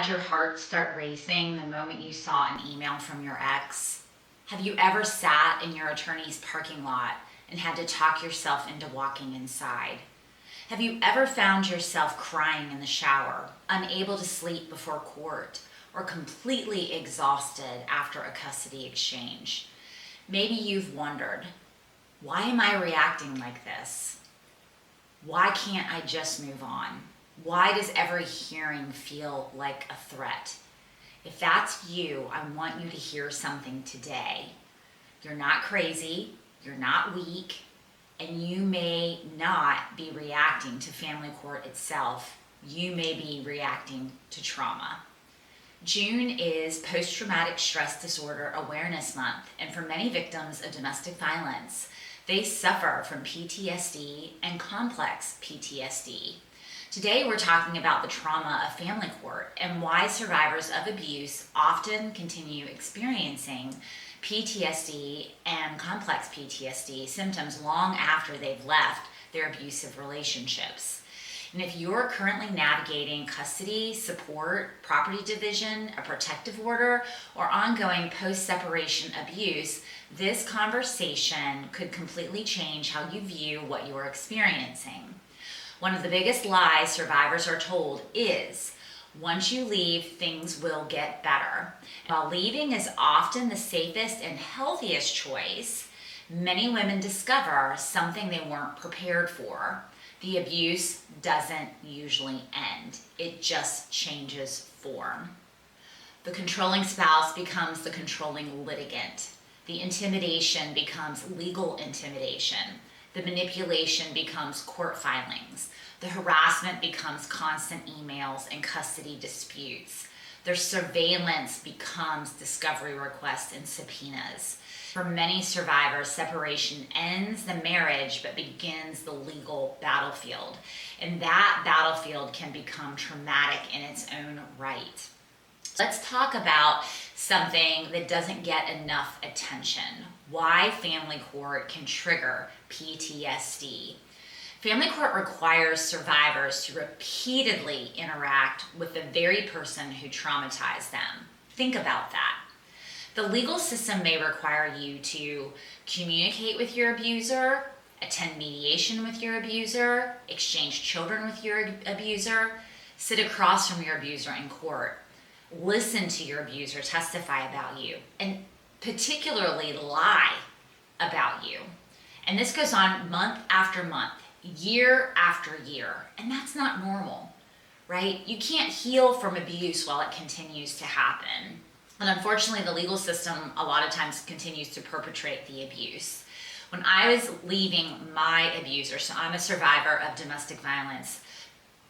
had your heart start racing the moment you saw an email from your ex? Have you ever sat in your attorney's parking lot and had to talk yourself into walking inside? Have you ever found yourself crying in the shower, unable to sleep before court, or completely exhausted after a custody exchange? Maybe you've wondered, why am I reacting like this? Why can't I just move on? Why does every hearing feel like a threat? If that's you, I want you to hear something today. You're not crazy, you're not weak, and you may not be reacting to family court itself. You may be reacting to trauma. June is Post-Traumatic Stress Disorder Awareness Month, and for many victims of domestic violence, they suffer from PTSD and complex PTSD. Today we're talking about the trauma of family court and why survivors of abuse often continue experiencing PTSD and complex PTSD symptoms long after they've left their abusive relationships. And if you're currently navigating custody, support, property division, a protective order, or ongoing post-separation abuse, this conversation could completely change how you view what you're experiencing. One of the biggest lies survivors are told is, once you leave, things will get better. While leaving is often the safest and healthiest choice, many women discover something they weren't prepared for. The abuse doesn't usually end. It just changes form. The controlling spouse becomes the controlling litigant. The intimidation becomes legal intimidation. The manipulation becomes court filings. The harassment becomes constant emails and custody disputes. Their surveillance becomes discovery requests and subpoenas. For many survivors, separation ends the marriage but begins the legal battlefield. And that battlefield can become traumatic in its own right. Let's talk about something that doesn't get enough attention. Why family court can trigger PTSD. Family court requires survivors to repeatedly interact with the very person who traumatized them. Think about that. The legal system may require you to communicate with your abuser, attend mediation with your abuser, exchange children with your abuser, sit across from your abuser in court, listen to your abuser testify about you, and particularly lie about you. And this goes on month after month, year after year, and that's not normal, right? You can't heal from abuse while it continues to happen. And unfortunately, the legal system a lot of times continues to perpetrate the abuse. When I was leaving my abuser, so I'm a survivor of domestic violence,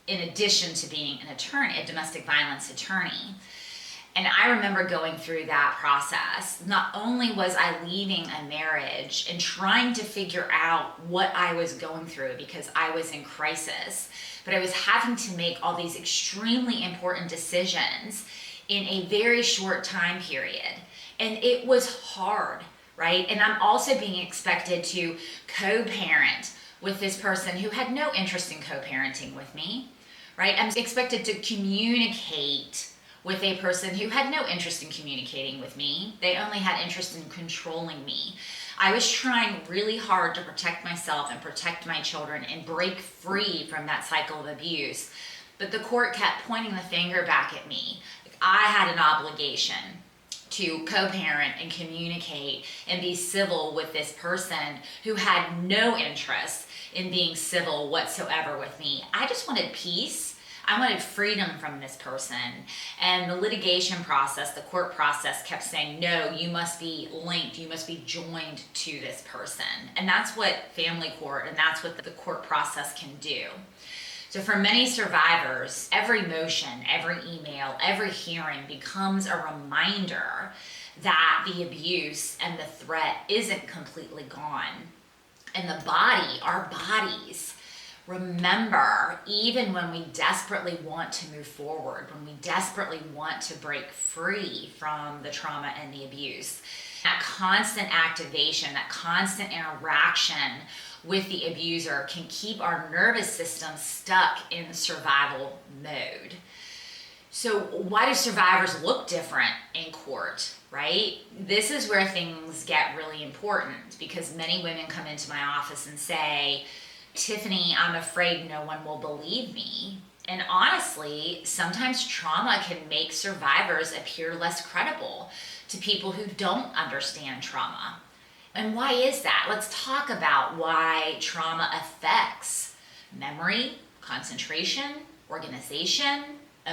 in addition to being an attorney, a domestic violence attorney. And I remember going through that process. Not only was I leaving a marriage and trying to figure out what I was going through because I was in crisis, but I was having to make all these extremely important decisions in a very short time period. And it was hard, right? And I'm also being expected to co-parent with this person who had no interest in co-parenting with me, right? I'm expected to communicate with a person who had no interest in communicating with me. They only had interest in controlling me. I was trying really hard to protect myself and protect my children and break free from that cycle of abuse. But the court kept pointing the finger back at me. I had an obligation to co-parent and communicate and be civil with this person who had no interest in being civil whatsoever with me. I just wanted peace. I wanted freedom from this person. And the litigation process, the court process kept saying, no, you must be linked, you must be joined to this person. And that's what family court and that's what the court process can do. So for many survivors, every motion, every email, every hearing becomes a reminder that the abuse and the threat isn't completely gone. And the body, our bodies, remember, even when we desperately want to move forward, when we desperately want to break free from the trauma and the abuse, that constant activation, that constant interaction with the abuser can keep our nervous system stuck in survival mode. So why do survivors look different in court, right? This is where things get really important, because many women come into my office and say, Tiffany, I'm afraid no one will believe me. And honestly, sometimes trauma can make survivors appear less credible to people who don't understand trauma. And why is that? Let's talk about why trauma affects memory, concentration, organization,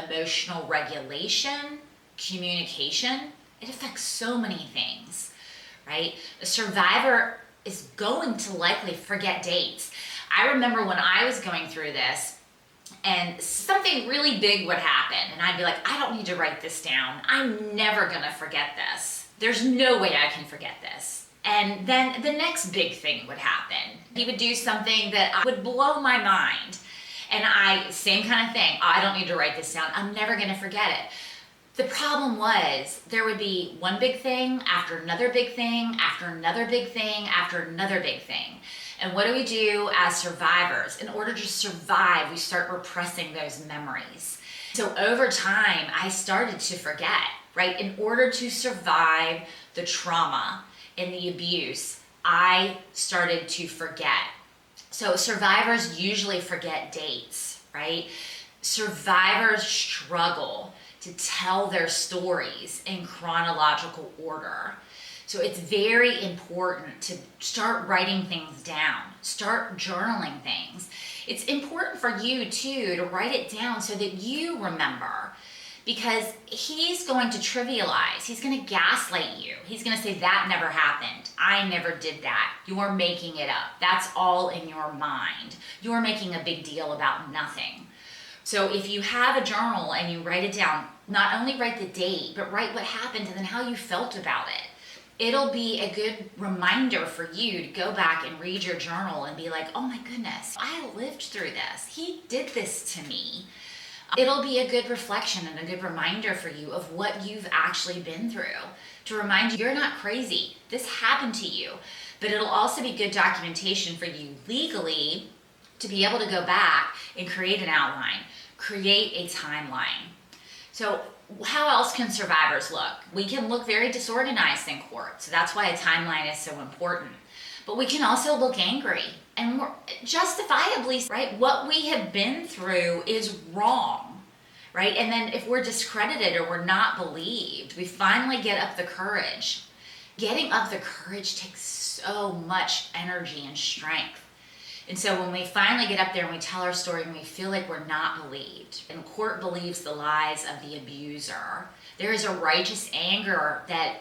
emotional regulation, communication. It affects so many things, right? A survivor is going to likely forget dates. I remember when I was going through this, and something really big would happen, and I'd be like, I don't need to write this down. I'm never gonna forget this. There's no way I can forget this. And then the next big thing would happen. He would do something that would blow my mind. And same kind of thing. I don't need to write this down. I'm never gonna forget it. The problem was there would be one big thing after another big thing, after another big thing, after another big thing. And what do we do as survivors? In order to survive, we start repressing those memories. So over time, I started to forget, right? In order to survive the trauma and the abuse, I started to forget. So survivors usually forget dates, right? Survivors struggle to tell their stories in chronological order. So it's very important to start writing things down, start journaling things. It's important for you too to write it down so that you remember, because he's going to trivialize, he's going to gaslight you. He's going to say that never happened. I never did that. You're making it up. That's all in your mind. You're making a big deal about nothing. So if you have a journal and you write it down, not only write the date, but write what happened and then how you felt about it. It'll be a good reminder for you to go back and read your journal and be like, oh my goodness, I lived through this. He did this to me. It'll be a good reflection and a good reminder for you of what you've actually been through, to remind you you're not crazy. This happened to you. But it'll also be good documentation for you legally to be able to go back and create an outline, create a timeline. So how else can survivors look? We can look very disorganized in court, so that's why a timeline is so important. But we can also look angry, and we're justifiably, right? What we have been through is wrong, right? And then if we're discredited or we're not believed, we finally get up the courage. Getting up the courage takes so much energy and strength. And so when we finally get up there and we tell our story and we feel like we're not believed, and court believes the lies of the abuser, there is a righteous anger that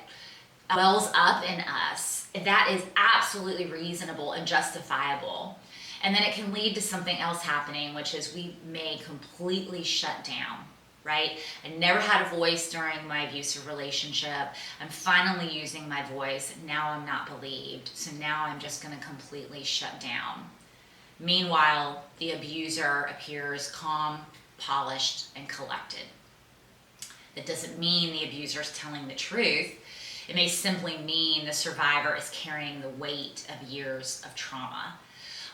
wells up in us. That is absolutely reasonable and justifiable. And then it can lead to something else happening, which is we may completely shut down, right? I never had a voice during my abusive relationship. I'm finally using my voice. Now I'm not believed. So now I'm just going to completely shut down. Meanwhile, the abuser appears calm, polished, and collected. That doesn't mean the abuser is telling the truth. It may simply mean the survivor is carrying the weight of years of trauma.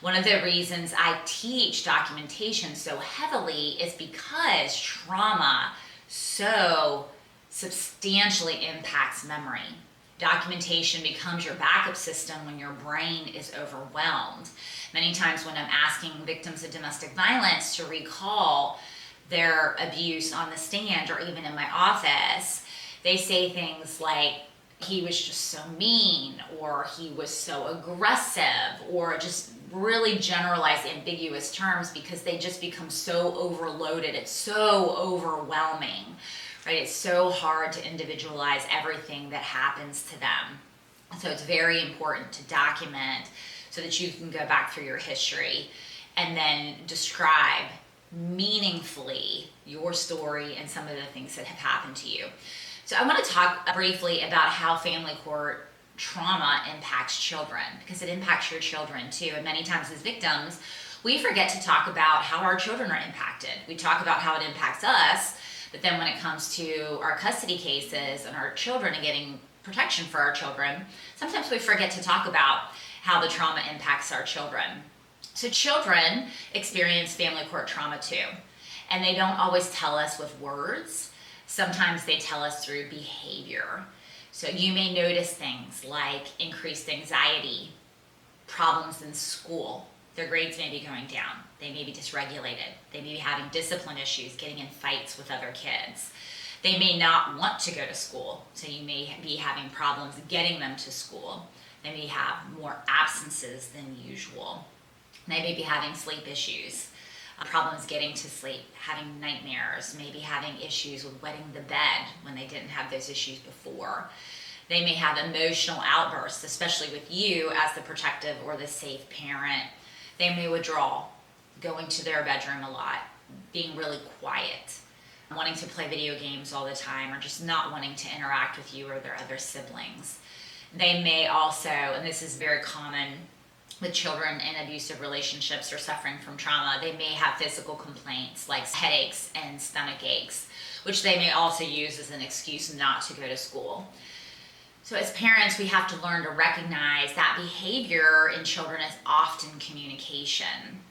One of the reasons I teach documentation so heavily is because trauma so substantially impacts memory. Documentation becomes your backup system when your brain is overwhelmed. Many times when I'm asking victims of domestic violence to recall their abuse on the stand or even in my office, they say things like, he was just so mean, or he was so aggressive, or just really generalized ambiguous terms because they just become so overloaded. It's so overwhelming, right? It's so hard to individualize everything that happens to them. So it's very important to document so that you can go back through your history and then describe meaningfully your story and some of the things that have happened to you. So I want to talk briefly about how family court trauma impacts children, because it impacts your children too. And many times as victims, we forget to talk about how our children are impacted. We talk about how it impacts us, but then when it comes to our custody cases and our children and getting protection for our children, sometimes we forget to talk about how the trauma impacts our children. So children experience family court trauma too. And they don't always tell us with words. Sometimes they tell us through behavior. So you may notice things like increased anxiety, problems in school. Their grades may be going down. They may be dysregulated. They may be having discipline issues, getting in fights with other kids. They may not want to go to school, so you may be having problems getting them to school. They may have more absences than usual. They may be having sleep issues, problems getting to sleep, having nightmares, maybe having issues with wetting the bed when they didn't have those issues before. They may have emotional outbursts, especially with you as the protective or the safe parent. They may withdraw, going to their bedroom a lot, being really quiet, wanting to play video games all the time, or just not wanting to interact with you or their other siblings. They may also, and this is very common with children in abusive relationships or suffering from trauma, they may have physical complaints like headaches and stomach aches, which they may also use as an excuse not to go to school. So as parents, we have to learn to recognize that behavior in children is often communication.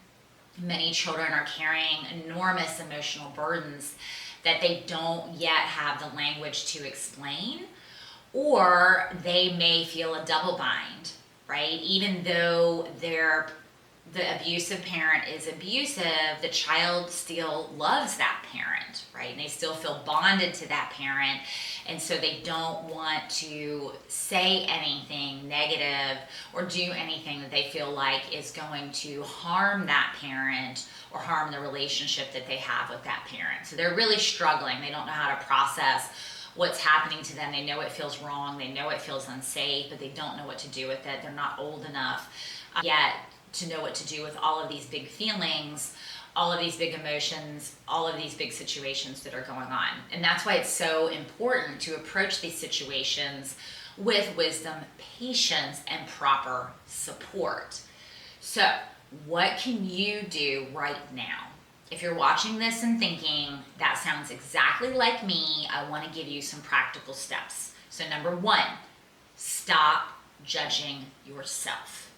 Many children are carrying enormous emotional burdens that they don't yet have the language to explain, or they may feel a double bind, right? Even though the abusive parent is abusive, the child still loves that parent, right? And they still feel bonded to that parent. And so they don't want to say anything negative or do anything that they feel like is going to harm that parent or harm the relationship that they have with that parent. So they're really struggling. They don't know how to process what's happening to them. They know it feels wrong. They know it feels unsafe, but they don't know what to do with it. They're not old enough yet to know what to do with all of these big feelings, all of these big emotions, all of these big situations that are going on. And that's why it's so important to approach these situations with wisdom, patience, and proper support. So, what can you do right now? If you're watching this and thinking, that sounds exactly like me, I want to give you some practical steps. So number one, stop judging yourself.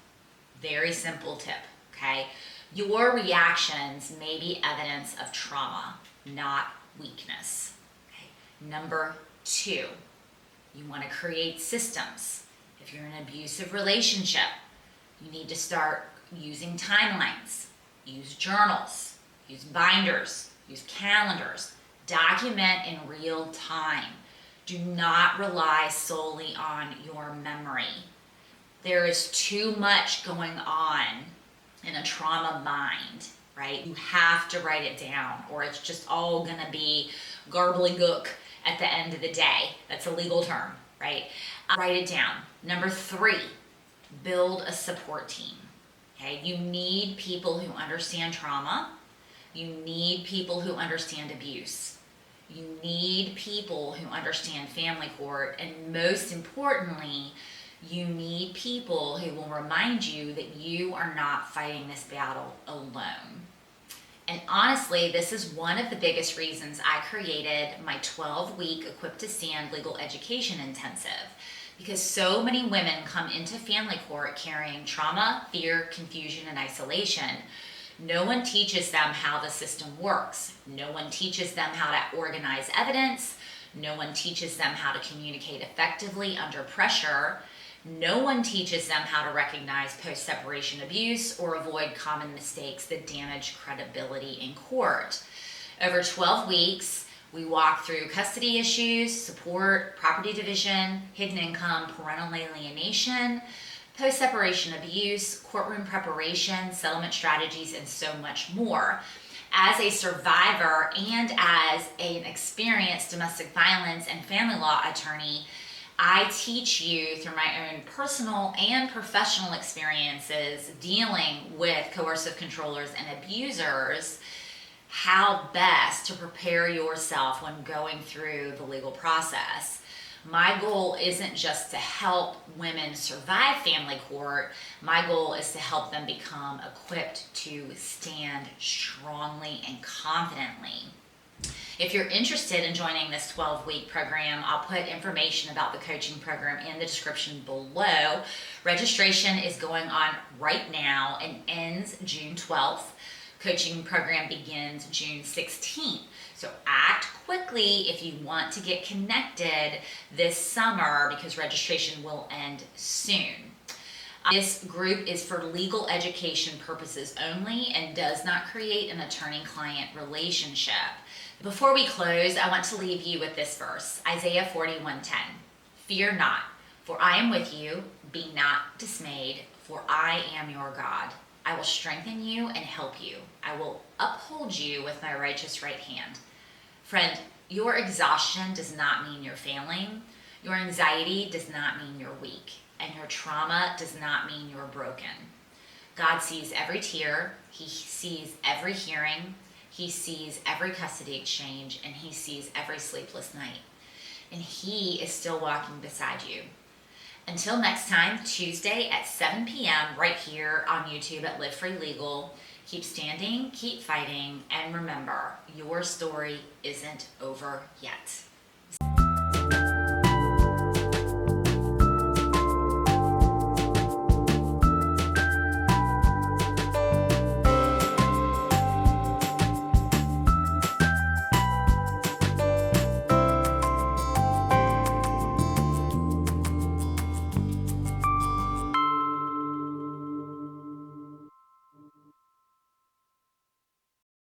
Very simple tip, okay? Your reactions may be evidence of trauma, not weakness. Okay? Number two, you want to create systems. If you're in an abusive relationship, you need to start using timelines, use journals, use binders, use calendars, document in real time. Do not rely solely on your memory. There is too much going on in a trauma mind, right? You have to write it down or it's just all gonna be garbly-gook at the end of the day. That's a legal term, right? Write it down. Number three, build a support team, okay? You need people who understand trauma. You need people who understand abuse. You need people who understand family court, and most importantly, you need people who will remind you that you are not fighting this battle alone. And honestly, this is one of the biggest reasons I created my 12-week Equipped to Stand Legal Education Intensive, because so many women come into family court carrying trauma, fear, confusion, and isolation. No one teaches them how the system works. No one teaches them how to organize evidence. No one teaches them how to communicate effectively under pressure. No one teaches them how to recognize post-separation abuse or avoid common mistakes that damage credibility in court. Over 12 weeks, we walk through custody issues, support, property division, hidden income, parental alienation, post-separation abuse, courtroom preparation, settlement strategies, and so much more. As a survivor and as an experienced domestic violence and family law attorney, I teach you through my own personal and professional experiences dealing with coercive controllers and abusers how best to prepare yourself when going through the legal process. My goal isn't just to help women survive family court. My goal is to help them become equipped to stand strongly and confidently. If you're interested in joining this 12-week program, I'll put information about the coaching program in the description below. Registration is going on right now and ends June 12th. Coaching program begins June 16th. So act quickly if you want to get connected this summer because registration will end soon. This group is for legal education purposes only and does not create an attorney-client relationship. Before we close, I want to leave you with this verse, Isaiah 41:10. Fear not, for I am with you. Be not dismayed, for I am your God. I will strengthen you and help you. I will uphold you with my righteous right hand. Friend, your exhaustion does not mean you're failing. Your anxiety does not mean you're weak. And your trauma does not mean you're broken. God sees every tear. He sees every hearing. He sees every custody exchange. And he sees every sleepless night. And he is still walking beside you. Until next time, Tuesday at 7 p.m. right here on YouTube at Live Free Legal. Keep standing, keep fighting, and remember, your story isn't over yet.